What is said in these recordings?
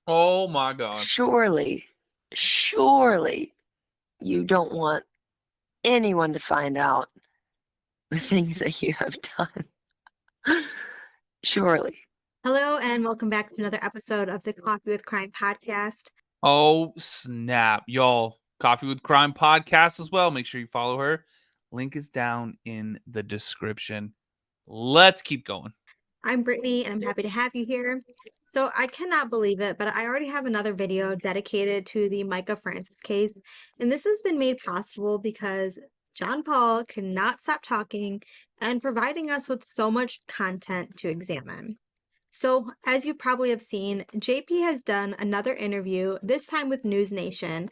Oh my God. Surely, surely you don't want anyone to find out the things that you have done. Surely. Hello, and welcome back to another episode of the Coffee with Crime podcast. Oh snap. Y'all, Coffee with Crime podcast as well. Make sure you follow her. Link is down in the description. Let's keep going. I'm Brittany, and I'm happy to have you here. So I cannot believe it, but I already have another video dedicated to the Mica Francis case, and this has been made possible because John Paul cannot stop talking and providing us with so much content to examine. So, as you probably have seen, JP has done another interview, this time with NewsNation,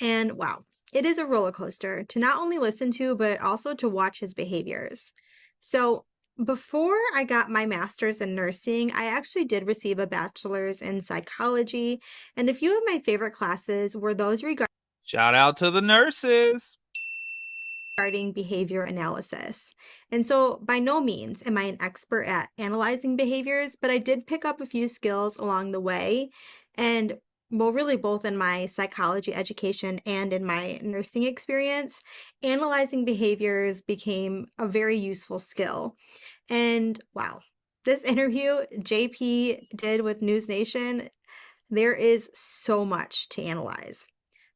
and wow, it is a roller coaster to not only listen to, but also to watch his behaviors. So, before I got my master's in nursing, I actually did receive a bachelor's in psychology, and a few of my favorite classes were those Shout out to the nurses. regarding behavior analysis. And so by no means am I an expert at analyzing behaviors, but I did pick up a few skills along the way. And well, really both in my psychology education and in my nursing experience, analyzing behaviors became a very useful skill. And wow, this interview JP did with NewsNation, there is so much to analyze.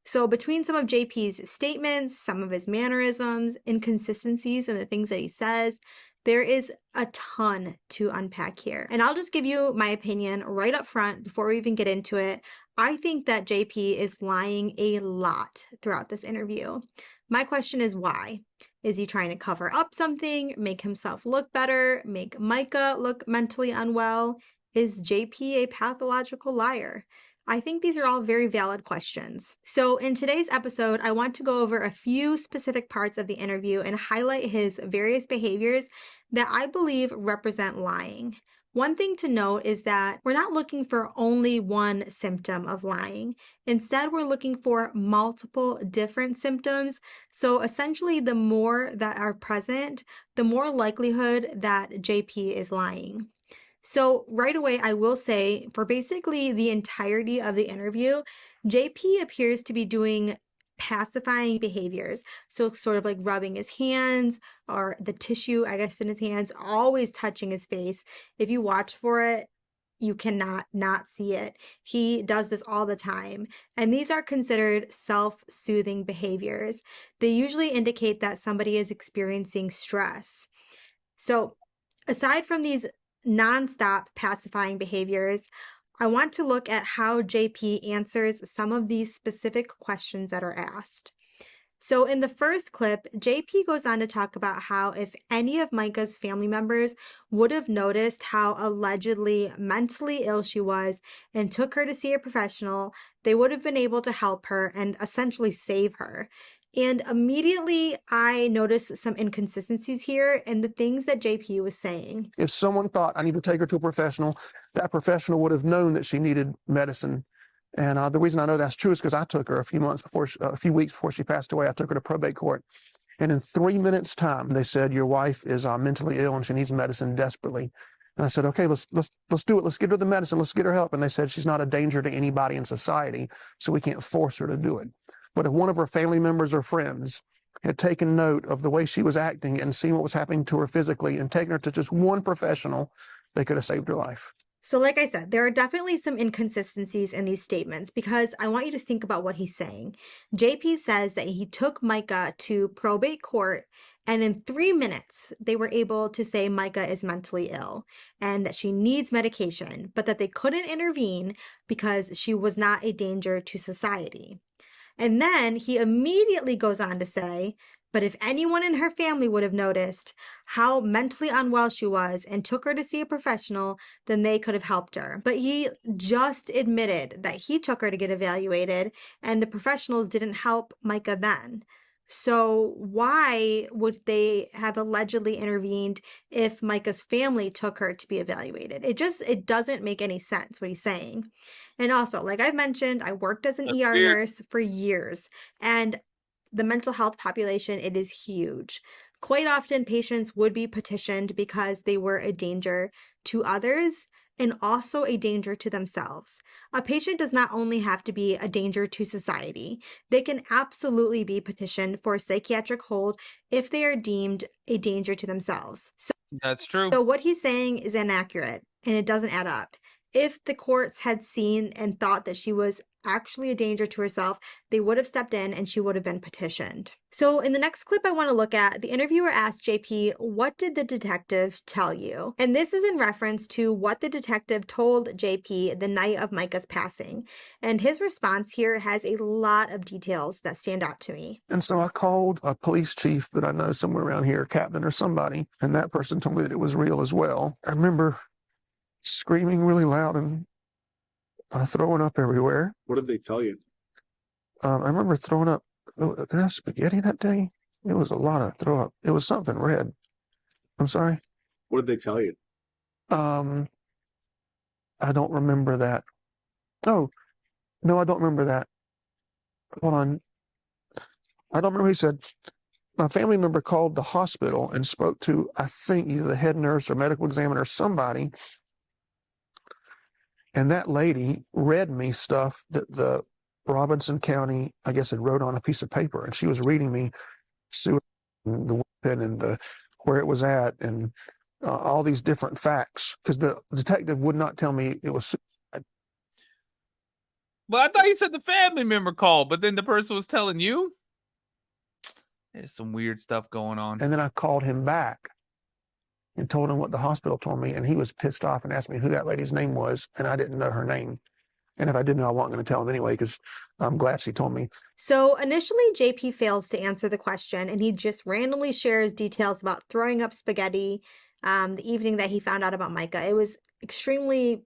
So between some of JP's statements, some of his mannerisms, inconsistencies, and the things that he says, there is a ton to unpack here. And I'll just give you my opinion right up front before we even get into it. I think that JP is lying a lot throughout this interview. My question is why? Is he trying to cover up something, make himself look better, make Mica look mentally unwell? Is JP a pathological liar? I think these are all very valid questions. So in today's episode, I want to go over a few specific parts of the interview and highlight his various behaviors that I believe represent lying. One thing to note is that we're not looking for only one symptom of lying. Instead, we're looking for multiple different symptoms. So essentially, the more that are present, the more likelihood that JP is lying. So right away, I will say for basically the entirety of the interview, JP appears to be doing pacifying behaviors. So sort of like rubbing his hands or the tissue, I guess, in his hands, always touching his face. If you watch for it, you cannot not see it. He does this all the time. And these are considered self-soothing behaviors. They usually indicate that somebody is experiencing stress. So aside from these nonstop pacifying behaviors, I want to look at how JP answers some of these specific questions that are asked. So in the first clip, JP goes on to talk about how if any of Mica's family members would have noticed how allegedly mentally ill she was and took her to see a professional, they would have been able to help her and essentially save her. And immediately I noticed some inconsistencies here in the things that JP was saying. If someone thought I need to take her to a professional, that professional would have known that she needed medicine. And the reason I know that's true is because I took her a few weeks before she passed away. I took her to probate court. And in 3 minutes' time, they said, your wife is mentally ill and she needs medicine desperately. And I said, okay, let's do it. Let's get her the medicine. Let's get her help. And they said, she's not a danger to anybody in society, so we can't force her to do it. But if one of her family members or friends had taken note of the way she was acting and seen what was happening to her physically and taken her to just one professional, they could have saved her life. So like I said, there are definitely some inconsistencies in these statements because I want you to think about what he's saying. JP says that he took Mica to probate court and in 3 minutes, they were able to say Mica is mentally ill and that she needs medication, but that they couldn't intervene because she was not a danger to society. And then he immediately goes on to say, but if anyone in her family would have noticed how mentally unwell she was and took her to see a professional, then they could have helped her. But he just admitted that he took her to get evaluated and the professionals didn't help Mica then. So why would they have allegedly intervened if Mica's family took her to be evaluated? It doesn't make any sense what he's saying. And also, like I've mentioned, I worked as an ER nurse for years, and the mental health population, it is huge. Quite often, patients would be petitioned because they were a danger to others, and also a danger to themselves. A patient does not only have to be a danger to society, they can absolutely be petitioned for a psychiatric hold if they are deemed a danger to themselves. That's true. So what he's saying is inaccurate and it doesn't add up. If the courts had seen and thought that she was actually a danger to herself, they would have stepped in and she would have been petitioned. So in the next clip I want to look at, the interviewer asked JP, "What did the detective tell you?" And this is in reference to what the detective told JP the night of Mica's passing. And his response here has a lot of details that stand out to me. And so I called a police chief that I know somewhere around here, a captain or somebody, and that person told me that it was real as well. I remember screaming really loud and throwing up everywhere. What did they tell you? I remember throwing up. Can I have spaghetti that day? It was a lot of throw up. It was something red. I'm sorry. What did they tell you? I don't remember that. Oh, no, I don't remember that. Hold on. I don't remember. He said, my family member called the hospital and spoke to, I think, either the head nurse or medical examiner, somebody. And that lady read me stuff that the Robinson County, I guess, had wrote on a piece of paper. And she was reading me the weapon and where it was at and all these different facts. Because the detective would not tell me it was suicide. Well, I thought you said the family member called, but then the person was telling you? There's some weird stuff going on. And then I called him back and told him what the hospital told me, and he was pissed off and asked me who that lady's name was, and I didn't know her name. And if I didn't know, I wasn't going to tell him anyway, because I'm glad she told me. So initially, JP fails to answer the question, and he just randomly shares details about throwing up spaghetti the evening that he found out about Mica. It was extremely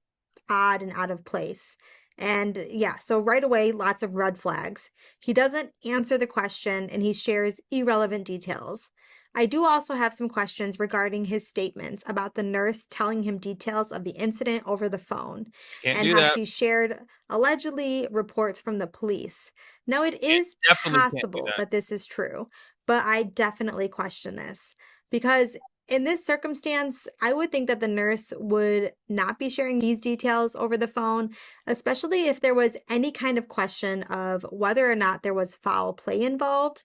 odd and out of place. And yeah, so right away, lots of red flags. He doesn't answer the question, and he shares irrelevant details. I do also have some questions regarding his statements about the nurse telling him details of the incident over the phone and how she shared allegedly reports from the police. Now, it is possible that this is true, but I definitely question this because in this circumstance, I would think that the nurse would not be sharing these details over the phone, especially if there was any kind of question of whether or not there was foul play involved.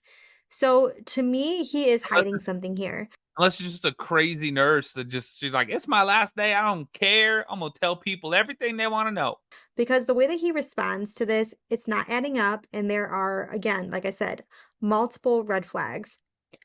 So to me, he is hiding something here. Unless she's just a crazy nurse that she's like, it's my last day. I don't care. I'm going to tell people everything they want to know. Because the way that he responds to this, it's not adding up. And there are, again, like I said, multiple red flags.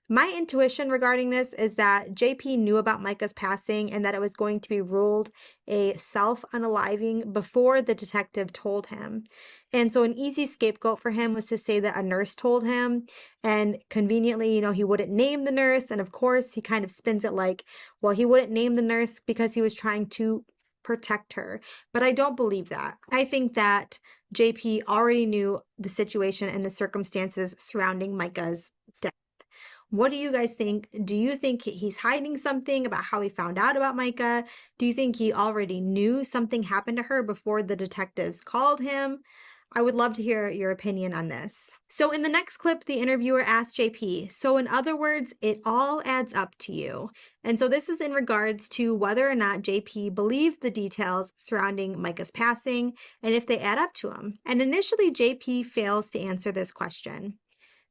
My intuition regarding this is that JP knew about Mica's passing and that it was going to be ruled a self-unaliving before the detective told him. And so an easy scapegoat for him was to say that a nurse told him, and conveniently, he wouldn't name the nurse. And of course, he kind of spins it like, well, he wouldn't name the nurse because he was trying to protect her. But I don't believe that. I think that JP already knew the situation and the circumstances surrounding Mica's death. What do you guys think? Do you think he's hiding something about how he found out about Mica? Do you think he already knew something happened to her before the detectives called him? I would love to hear your opinion on this. So in the next clip, the interviewer asked JP, so in other words, it all adds up to you. And so this is in regards to whether or not JP believes the details surrounding Mica's passing and if they add up to him. And initially, JP fails to answer this question.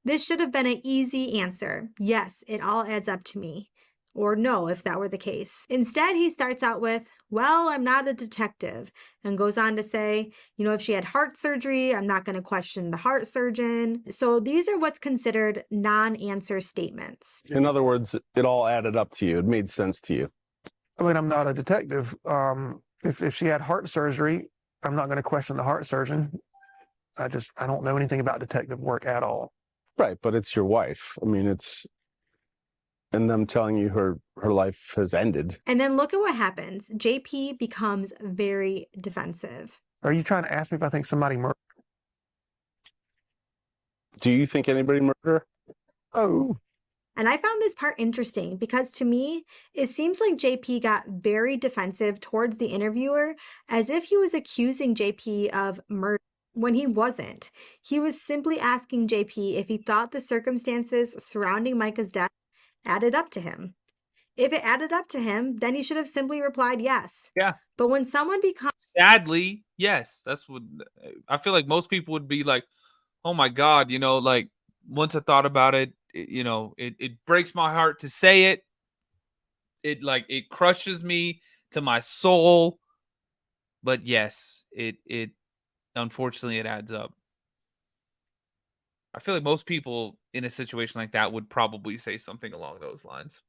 This should have been an easy answer. Yes, it all adds up to me. Or no, if that were the case. Instead, he starts out with, well, I'm not a detective, and goes on to say, if she had heart surgery, I'm not going to question the heart surgeon. So these are what's considered non-answer statements. In other words, it all added up to you. It made sense to you. I mean, I'm not a detective. If she had heart surgery, I'm not going to question the heart surgeon. I don't know anything about detective work at all. Right, but it's your wife. I mean, and them telling you her life has ended. And then look at what happens. JP becomes very defensive. Are you trying to ask me if I think somebody murdered? Do you think anybody murdered her? Oh. And I found this part interesting because to me, it seems like JP got very defensive towards the interviewer as if he was accusing JP of murder. When he wasn't. He was simply asking JP if he thought the circumstances surrounding Mica's death added up to him. If it added up to him, then he should have simply replied yes. Yeah. But when someone becomes Sadly, yes. That's what I feel like most people would be like, oh my God, like once I thought about it, it breaks my heart to say it. It crushes me to my soul. But yes, it unfortunately it adds up. I feel like most people in a situation like that would probably say something along those lines.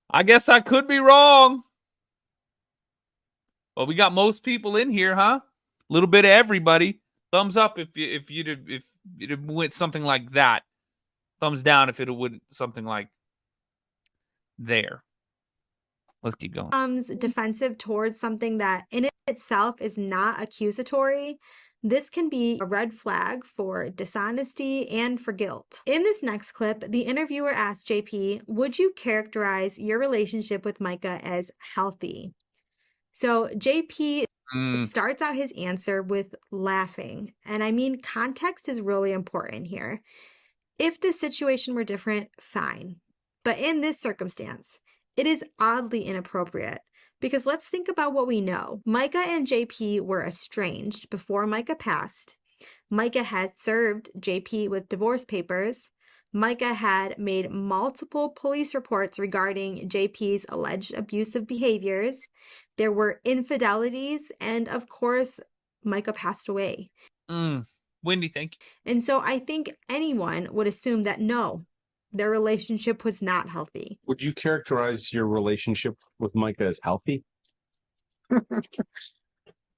I guess I could be wrong. Well, we got most people in here, huh? A little bit of everybody. Thumbs up if you'd went something like that. Thumbs down if it would something like there. Let's keep going. defensive towards something that in itself is not accusatory, this can be a red flag for dishonesty and for guilt. In this next clip, the interviewer asked JP, would you characterize your relationship with Mica as healthy? So JP starts out his answer with laughing. And I mean, context is really important here. If the situation were different, fine. But in this circumstance, it is oddly inappropriate because let's think about what we know. Mica and JP were estranged before Mica passed. Mica had served JP with divorce papers. Mica had made multiple police reports regarding JP's alleged abusive behaviors. There were infidelities, and of course, Mica passed away. Wendy, thank you. And so I think anyone would assume that no, their relationship was not healthy. Would you characterize your relationship with Mica as healthy?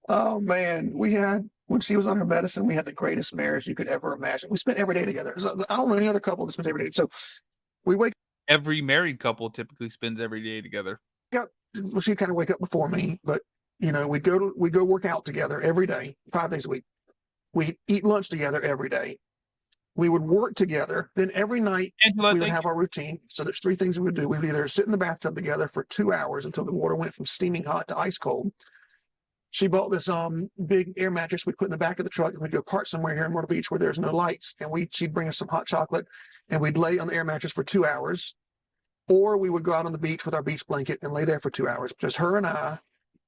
Oh man, when she was on her medicine, we had the greatest marriage you could ever imagine. We spent every day together. I don't know any other couple that spends every day. So we wake Every married couple typically spends every day together. up. Well, she'd kind of wake up before me, but we'd go work out together every day, 5 days a week. We'd eat lunch together every day. We would work together. Then every night Angela, we would have our routine. So there's 3 things we would do. We would either sit in the bathtub together for 2 hours until the water went from steaming hot to ice cold. She bought this big air mattress we put in the back of the truck, and we'd go park somewhere here in Myrtle Beach where there's no lights, and she'd bring us some hot chocolate, and we'd lay on the air mattress for 2 hours, or we would go out on the beach with our beach blanket and lay there for 2 hours, just her and I.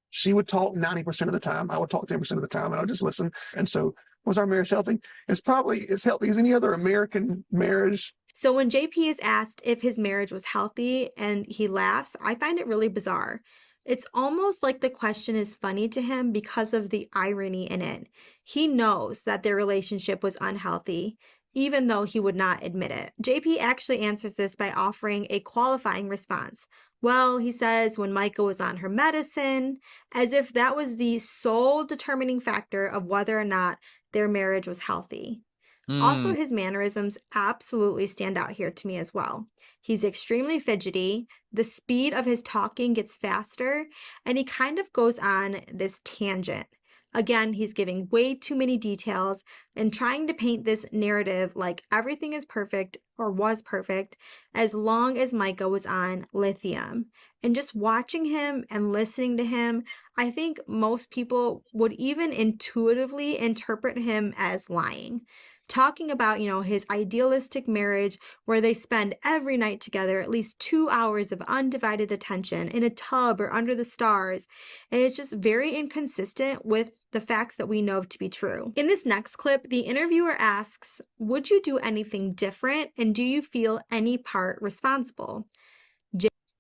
She would talk 90% of the time. I would talk 10% of the time, and I'd just listen. And so, was our marriage healthy? It's probably as healthy as any other American marriage. So when JP is asked if his marriage was healthy and he laughs, I find it really bizarre. It's almost like the question is funny to him because of the irony in it. He knows that their relationship was unhealthy, even though he would not admit it. JP actually answers this by offering a qualifying response. Well, he says when Mica was on her medicine, as if that was the sole determining factor of whether or not their marriage was healthy. Also, his mannerisms absolutely stand out here to me as well. He's extremely fidgety, the speed of his talking gets faster, and he kind of goes on this tangent. Again, he's giving way too many details and trying to paint this narrative like everything is perfect or was perfect as long as Mica was on lithium. And just watching him and listening to him, I think most people would even intuitively interpret him as lying. Talking about, his idealistic marriage where they spend every night together at least 2 hours of undivided attention in a tub or under the stars. And it's just very inconsistent with the facts that we know to be true. In this next clip, the interviewer asks, would you do anything different? And do you feel any part responsible?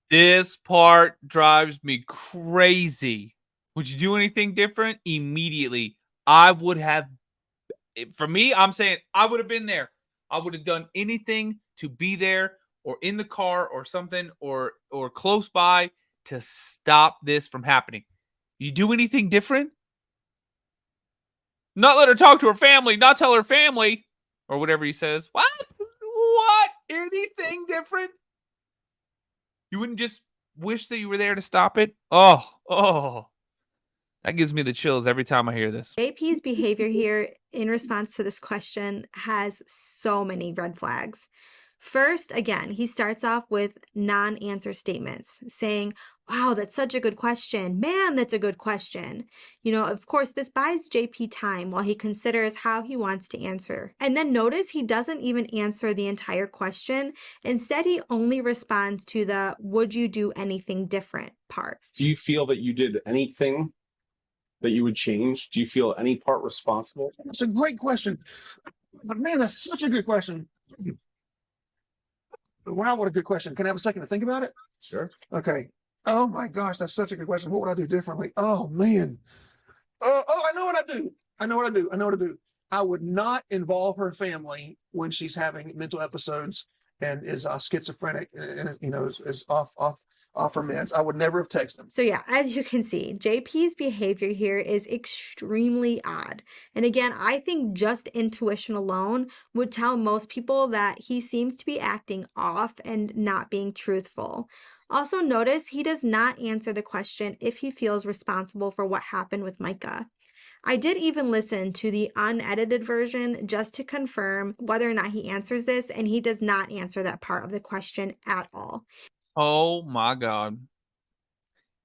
This part drives me crazy. Would you do anything different? Immediately, I would have. For me, I'm saying I would have been there. I would have done anything to be there or in the car or something or close by to stop this from happening. You do anything different? Not let her talk to her family, not tell her family or whatever he says. What? Anything different? You wouldn't just wish that you were there to stop it? Oh. That gives me the chills every time I hear this. JP's behavior here in response to this question has so many red flags. First, again, he starts off with non-answer statements saying, Wow, that's such a good question. Man, that's a good question. You know, of course, this buys JP time while he considers how he wants to answer. And then notice he doesn't even answer the entire question. Instead, he only responds to the "would you do anything different" part. Do you feel that you did anything that you would change? Do you feel any part responsible? That's a great question. But man, that's such a good question. Wow, what a good question. Can I have a second to think about it? Sure. Okay. Oh my gosh, that's such a good question. What would I do differently? Oh man. I know what I do. I know what I do. I know what I do. I would not involve her family when she's having mental episodes and is schizophrenic and you know is off her meds. I would never have texted them. So yeah, as you can see, JP's behavior here is extremely odd. And again, I think just intuition alone would tell most people that he seems to be acting off and not being truthful. Also notice he does not answer the question if he feels responsible for what happened with Mica. I did even listen to the unedited version just to confirm whether or not he answers this, and he does not answer that part of the question at all. Oh my God.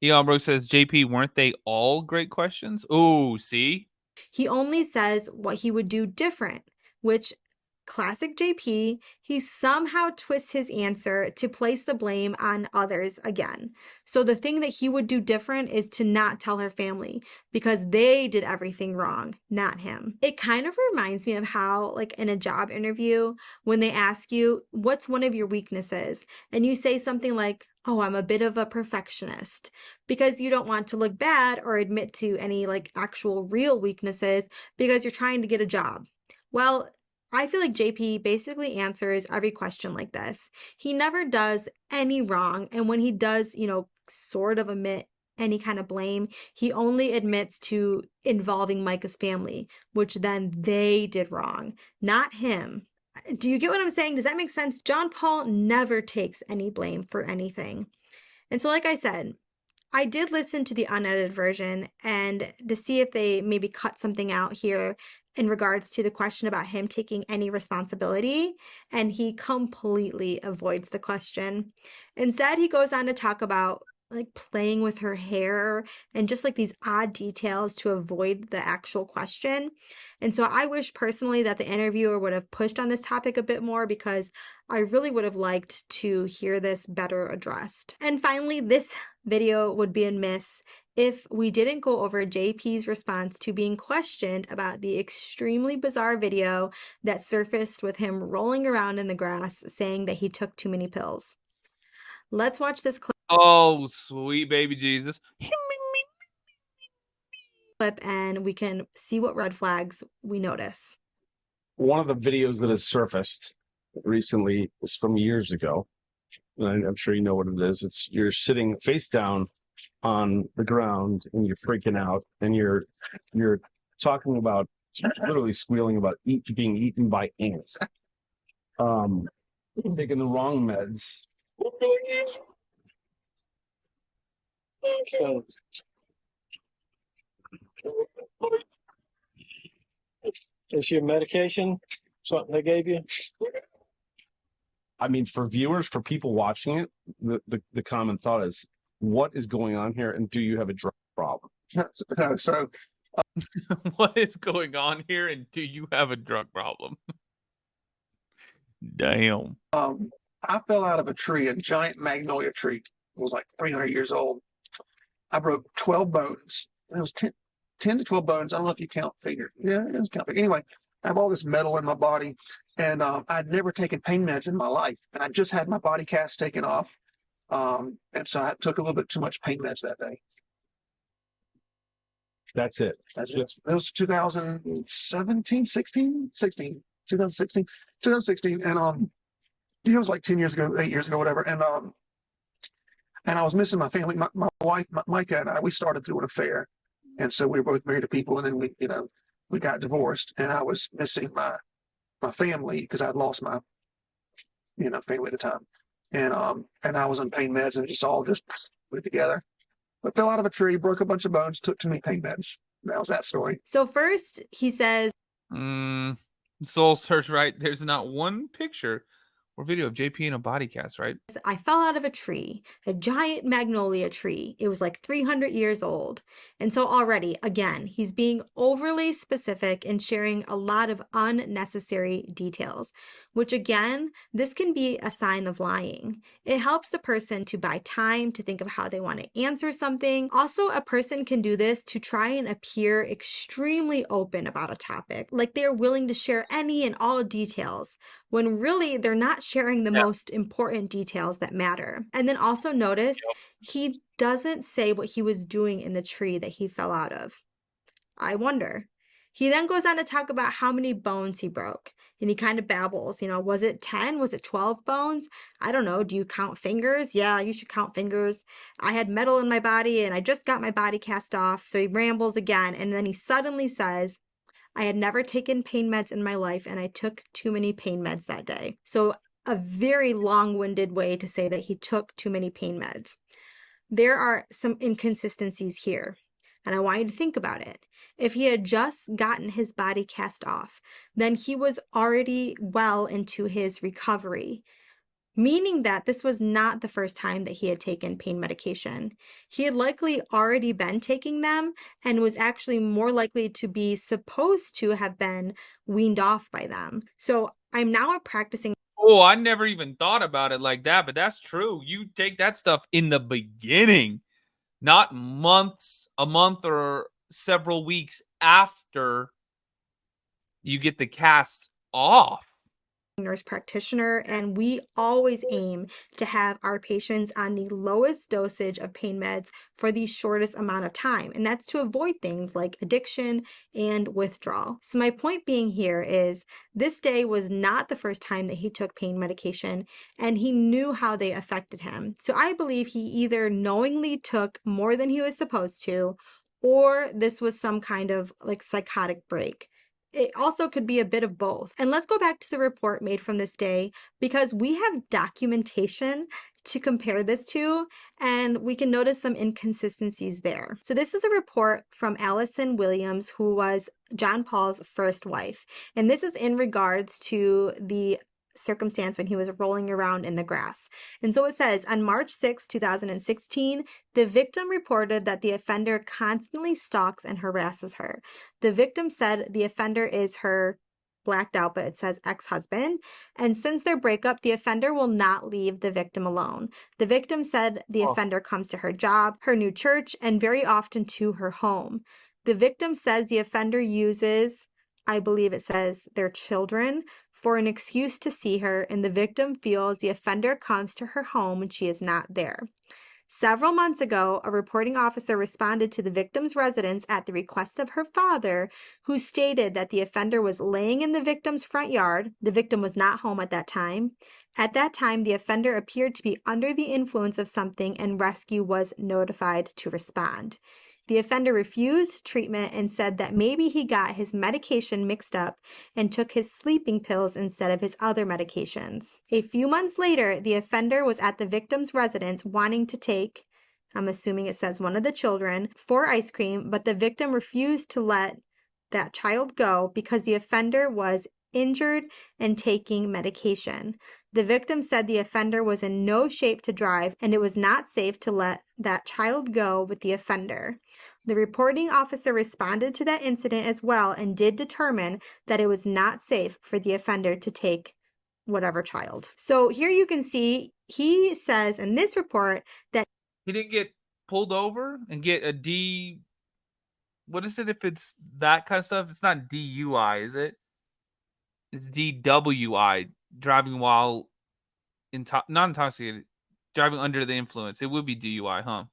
Elon Brooks says, JP, weren't they all great questions? Ooh, see? He only says what he would do different, which, classic JP, he somehow twists his answer to place the blame on others again. So the thing that he would do different is to not tell her family because they did everything wrong, not him. It kind of reminds me of how, like in a job interview, when they ask you, what's one of your weaknesses? And you say something like, oh, I'm a bit of a perfectionist, because you don't want to look bad or admit to any like actual real weaknesses because you're trying to get a job. Well, I feel like JP basically answers every question like this. He never does any wrong. And when he does, you know, sort of admit any kind of blame, he only admits to involving Mica's family, which then they did wrong, not him. Do you get what I'm saying? Does that make sense? John Paul never takes any blame for anything. And so, like I said, I did listen to the unedited version and to see if they maybe cut something out here in regards to the question about him taking any responsibility, and he completely avoids the question. Instead, he goes on to talk about like playing with her hair and just like these odd details to avoid the actual question. And so I wish personally that the interviewer would have pushed on this topic a bit more because I really would have liked to hear this better addressed. And finally, this video would be a miss if we didn't go over JP's response to being questioned about the extremely bizarre video that surfaced with him rolling around in the grass saying that he took too many pills. Let's watch this clip. Oh, sweet baby Jesus. And we can see what red flags we notice. One of the videos that has surfaced recently is from years ago. And I'm sure you know what it is. It's you're sitting face down on the ground and you're freaking out and you're talking about literally squealing about being eaten by ants. Taking the wrong meds. So is your medication something they gave you? I mean, for viewers, for people watching it, the common thought is, what is going on here? And do you have a drug problem? So What is going on here? And do you have a drug problem? Damn. I fell out of a tree, a giant magnolia tree. It was like 300 years old. I broke 12 bones. It was 10 to 12 bones. I don't know if you count fingers. Yeah, it was count fingers. Anyway, I have all this metal in my body, and I'd never taken pain meds in my life, and I just had my body cast taken off, and so I took a little bit too much pain meds that day. That's it. That's it. It was 2017, 2016, and it was like 10 years ago, 8 years ago, whatever, and I was missing my family. My wife, Mica, and I, we started through an affair, and so we were both married to people, and then we got divorced, and I was missing my family because I'd lost my family at the time, and I was on pain meds, and just all just put it together. But fell out of a tree, broke a bunch of bones, took too many pain meds. That was that story. So first he says, Soul Search, right? There's not one picture or video of JP in a body cast, right? I fell out of a tree, a giant magnolia tree. It was like 300 years old. And so already, again, he's being overly specific and sharing a lot of unnecessary details, which again, this can be a sign of lying. It helps the person to buy time to think of how they want to answer something. Also, a person can do this to try and appear extremely open about a topic, like they're willing to share any and all details, when really they're not sharing the most important details that matter. And then also notice he doesn't say what he was doing in the tree that he fell out of. I wonder. He then goes on to talk about how many bones he broke. And he kind of babbles, was it 10? Was it 12 bones? I don't know. Do you count fingers? Yeah, you should count fingers. I had metal in my body and I just got my body cast off. So he rambles again. And then he suddenly says, I had never taken pain meds in my life and I took too many pain meds that day. So a very long-winded way to say that he took too many pain meds. There are some inconsistencies here, and I want you to think about it. If he had just gotten his body cast off, then he was already well into his recovery, meaning that this was not the first time that he had taken pain medication. He had likely already been taking them and was actually more likely to be supposed to have been weaned off by them. So I'm now practicing. Oh, I never even thought about it like that, but that's true. You take that stuff in the beginning, not a month or several weeks after you get the cast off. Nurse practitioner, and we always aim to have our patients on the lowest dosage of pain meds for the shortest amount of time, and that's to avoid things like addiction and withdrawal. So my point being here is this day was not the first time that he took pain medication, and he knew how they affected him. So I believe he either knowingly took more than he was supposed to, or this was some kind of like psychotic break. It also could be a bit of both. And let's go back to the report made from this day, because we have documentation to compare this to, and we can notice some inconsistencies there. So this is a report from Allison Williams, who was John Paul's first wife. And this is in regards to the circumstance when he was rolling around in the grass. And so it says, on March 6, 2016, the victim reported that the offender constantly stalks and harasses her. The victim said the offender is her blacked out, but it says ex-husband. And since their breakup, the offender will not leave the victim alone. The victim said the offender comes to her job, her new church, and very often to her home. The victim says the offender uses, I believe it says, their children for an excuse to see her, and the victim feels the offender comes to her home when she is not there. Several months ago, a reporting officer responded to the victim's residence at the request of her father, who stated that the offender was laying in the victim's front yard. The victim was not home at that time. At that time, the offender appeared to be under the influence of something, and rescue was notified to respond. The offender refused treatment and said that maybe he got his medication mixed up and took his sleeping pills instead of his other medications. A few months later, the offender was at the victim's residence wanting to take, I'm assuming it says one of the children, for ice cream, but the victim refused to let that child go because the offender was injured and taking medication. The victim said the offender was in no shape to drive and it was not safe to let that child go with the offender. The reporting officer responded to that incident as well and did determine that it was not safe for the offender to take whatever child. So here you can see he says in this report that he didn't get pulled over and get a D. What is it if it's that kind of stuff? It's not DUI, is it? It's DWI, driving while not intoxicated, driving under the influence. It would be DUI, huh?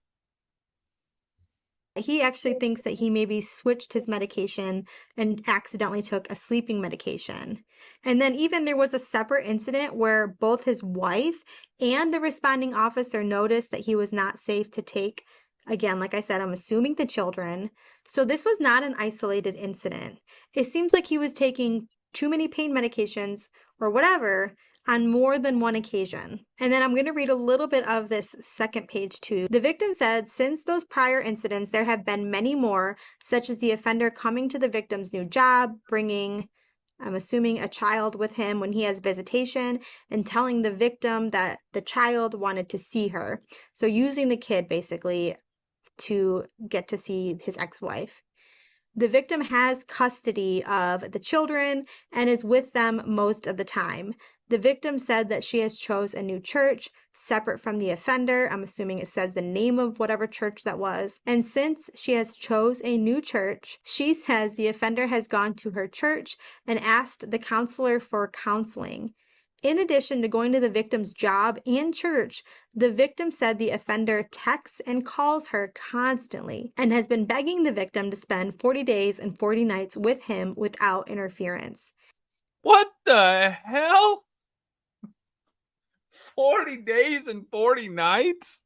he actually thinks that he maybe switched his medication and accidentally took a sleeping medication. And then even there was a separate incident where both his wife and the responding officer noticed that he was not safe to take, again, like I said, I'm assuming the children. So this was not an isolated incident. It seems like he was taking too many pain medications or whatever on more than one occasion. And then I'm going to read a little bit of this second page too. The victim said, since those prior incidents, there have been many more, such as the offender coming to the victim's new job, bringing I'm assuming a child with him when he has visitation, and telling the victim that the child wanted to see her. So using the kid basically to get to see his ex-wife. The victim has custody of the children and is with them most of the time. The victim said that she has chose a new church separate from the offender. I'm assuming it says the name of whatever church that was. And since she has chose a new church, she says the offender has gone to her church and asked the counselor for counseling. In addition to going to the victim's job and church, the victim said the offender texts and calls her constantly and has been begging the victim to spend 40 days and 40 nights with him without interference. What the hell? 40 days and 40 nights?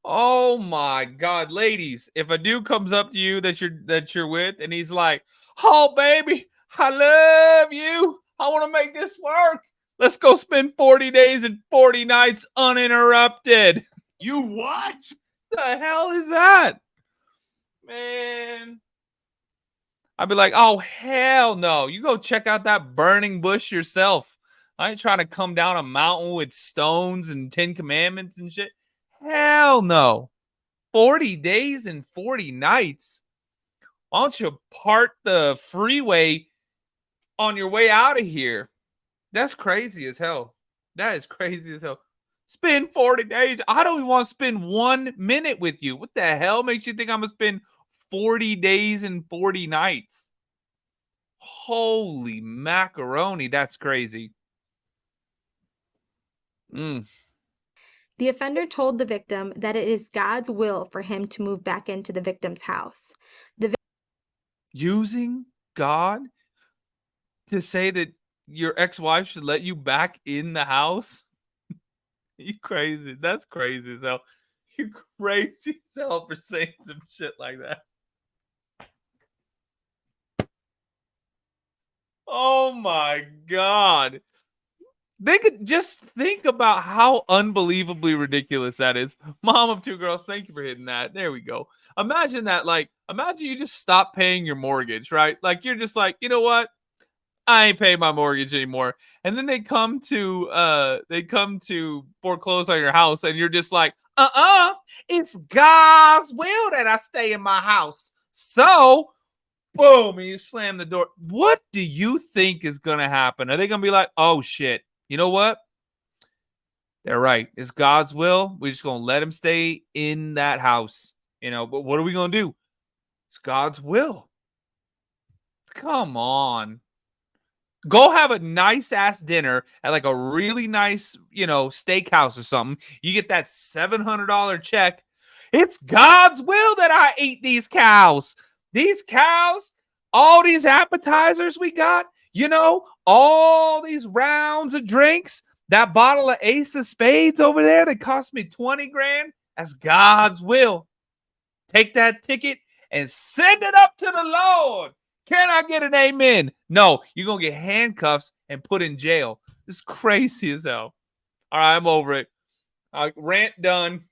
Oh my God, ladies, if a dude comes up to you that you're with and he's like, "Oh baby, I love you. I want to make this work. Let's go spend 40 days and 40 nights uninterrupted." You what? The hell is that? Man. I'd be like, "Oh, hell no. You go check out that burning bush yourself. I ain't trying to come down a mountain with stones and 10 commandments and shit." Hell no. 40 days and 40 nights. Why don't you part the freeway on your way out of here? That's crazy as hell. That is crazy as hell. Spend 40 days. I don't even want to spend 1 minute with you. What the hell makes you think I'm going to spend 40 days and 40 nights? Holy macaroni. That's crazy. The offender told the victim that it is God's will for him to move back into the victim's house. Using God to say that your ex-wife should let you back in the house? You crazy. That's crazy as hell. You crazy as hell for saying some shit like that. Oh my God. They could just think about how unbelievably ridiculous that is. Mom of two girls, thank you for hitting that. There we go. Imagine that, imagine you just stop paying your mortgage, right? Like, you're just like, you know what? I ain't paying my mortgage anymore. And then they come to foreclose on your house, and you're just like, it's God's will that I stay in my house. So, boom, and you slam the door. What do you think is gonna happen? Are they gonna be like, "Oh shit, you know what? They're right. It's God's will. We're just gonna let him stay in that house." But what are we gonna do? It's God's will. Come on. Go have a nice ass dinner at like a really nice, steakhouse or something. You get that $700 check. It's God's will that I eat these cows. These cows, all these appetizers we got, all these rounds of drinks, that bottle of Ace of Spades over there that cost me 20 grand. That's God's will. Take that ticket and send it up to the Lord. Can I get an amen? No, you're going to get handcuffs and put in jail. This is crazy as hell. All right, I'm over it. Rant done.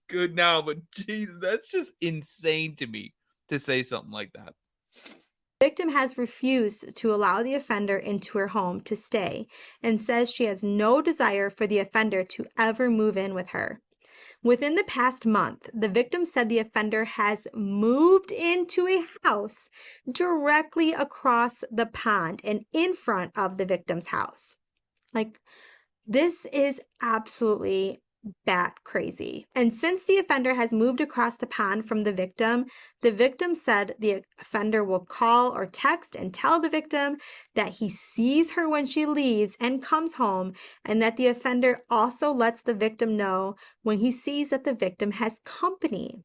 Good now, but Jesus, that's just insane to me to say something like that. The victim has refused to allow the offender into her home to stay and says she has no desire for the offender to ever move in with her. Within the past month, the victim said the offender has moved into a house directly across the pond and in front of the victim's house. This is absolutely bat crazy. And since the offender has moved across the pond from the victim said the offender will call or text and tell the victim that he sees her when she leaves and comes home, and that the offender also lets the victim know when he sees that the victim has company.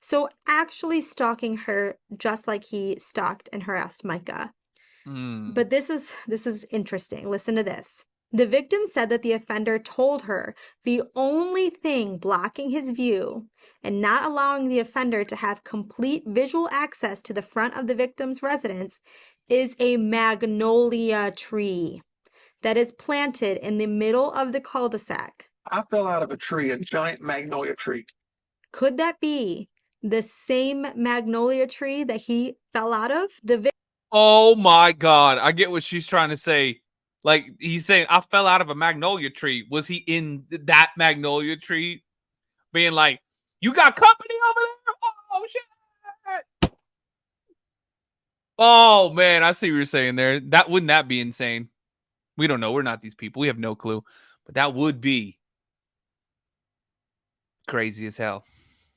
So actually stalking her just like he stalked and harassed Mica. But this is interesting. Listen to this. The victim said that the offender told her the only thing blocking his view and not allowing the offender to have complete visual access to the front of the victim's residence is a magnolia tree that is planted in the middle of the cul-de-sac. I fell out of a tree, a giant magnolia tree. Could that be the same magnolia tree that he fell out of? The Oh my God. I get what she's trying to say. Like, he's saying, I fell out of a magnolia tree. Was he in that magnolia tree? Being like, you got company over there? Oh, shit. Oh, man. I see what you're saying there. Wouldn't that be insane? We don't know. We're not these people. We have no clue. But that would be crazy as hell.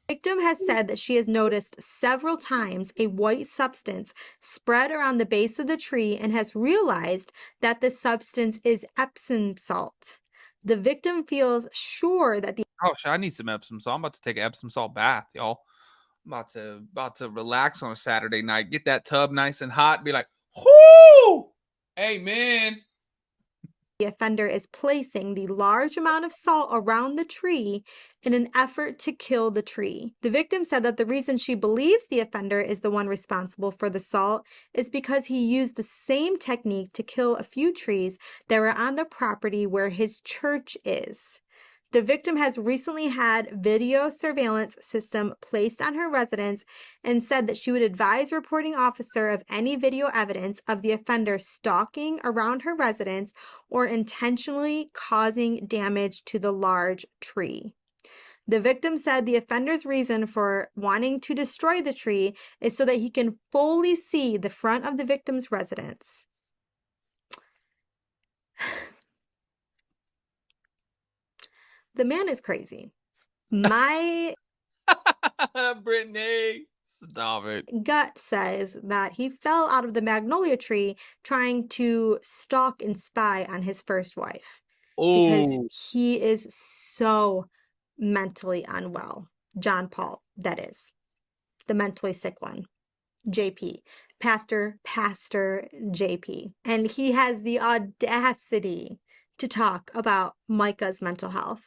Victim has said that she has noticed several times a white substance spread around the base of the tree and has realized that this substance is Epsom salt. The victim feels sure that the Oh, shit, I need some Epsom salt. I'm about to take an Epsom salt bath, y'all. I'm about to relax on a Saturday night. Get that tub nice and hot. Be like, whoo! Amen. offender is placing the large amount of salt around the tree in an effort to kill the tree. The victim said that the reason she believes the offender is the one responsible for the salt is because he used the same technique to kill a few trees that were on the property where his church is. The victim has recently had video surveillance system placed on her residence and said that she would advise reporting officer of any video evidence of the offender stalking around her residence or intentionally causing damage to the large tree. The victim said the offender's reason for wanting to destroy the tree is so that he can fully see the front of the victim's residence. The man is crazy. My Brittany, stop it. gut says that he fell out of the magnolia tree trying to stalk and spy on his first wife because Oh, he is so mentally unwell. John Paul, that is, the mentally sick one. JP, Pastor JP. And he has the audacity to talk about Mica's mental health.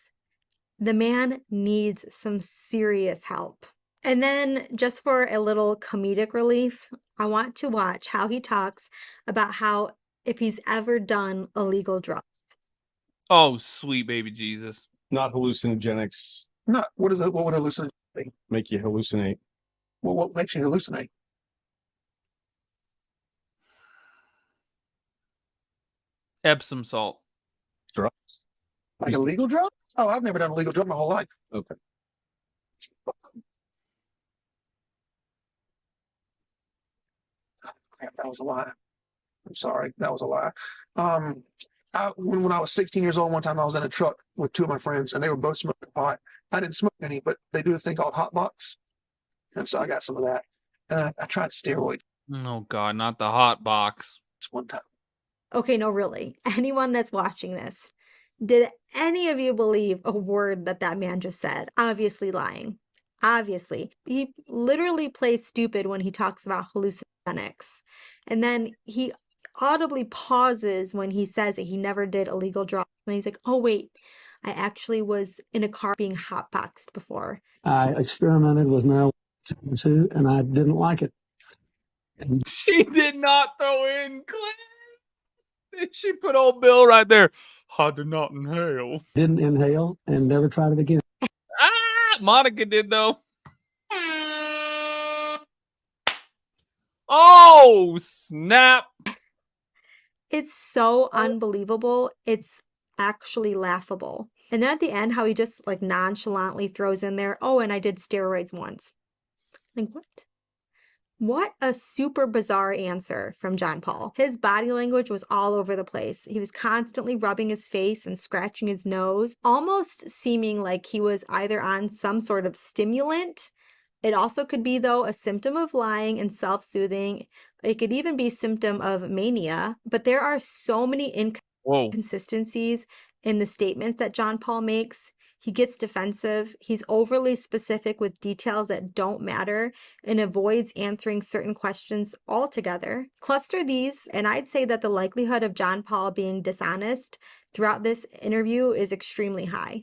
The man needs some serious help. And then, just for a little comedic relief, I want to watch how he talks about how if he's ever done illegal drugs. oh, sweet baby Jesus. Not hallucinogenics Not what is it? What would hallucinate? make you hallucinate. Well, what makes you hallucinate? Epsom salt. Drugs. Like illegal drug? Oh, I've never done illegal drug my whole life. Okay. Crap, that was a lie. I'm sorry, that was a lie. When I was 16 years old, one time I was in a truck with two of my friends, and they were both smoking pot. I didn't smoke any, but they do a thing called hot box, and so I got some of that. And I tried steroids Oh God, not the hot box. one time. Okay, no, really. Anyone that's watching this, did any of you believe a word that that man just said? Obviously lying. Obviously. He literally plays stupid when he talks about hallucinogenics. And then he audibly pauses when he says that he never did illegal drugs. And he's like, oh, wait, I actually was in a car being hotboxed before. I experimented with marijuana too, and I didn't like it. She did not throw in Clint. She put old Bill right there. I did not inhale. Didn't inhale and never tried it again. Ah, Monica did though. Oh, snap. It's so unbelievable. It's actually laughable. And then at the end, how he just like nonchalantly throws in there, oh, and I did steroids once. Like, what? What a super bizarre answer from John Paul. His body language was all over the place. He was constantly rubbing his face and scratching his nose, almost seeming like he was either on some sort of stimulant. It also could be, though, a symptom of lying and self-soothing. It could even be a symptom of mania. But there are so many inconsistencies in the statements that John Paul makes. He gets defensive. He's overly specific with details that don't matter and avoids answering certain questions altogether. Cluster these, and I'd say that the likelihood of John Paul being dishonest throughout this interview is extremely high.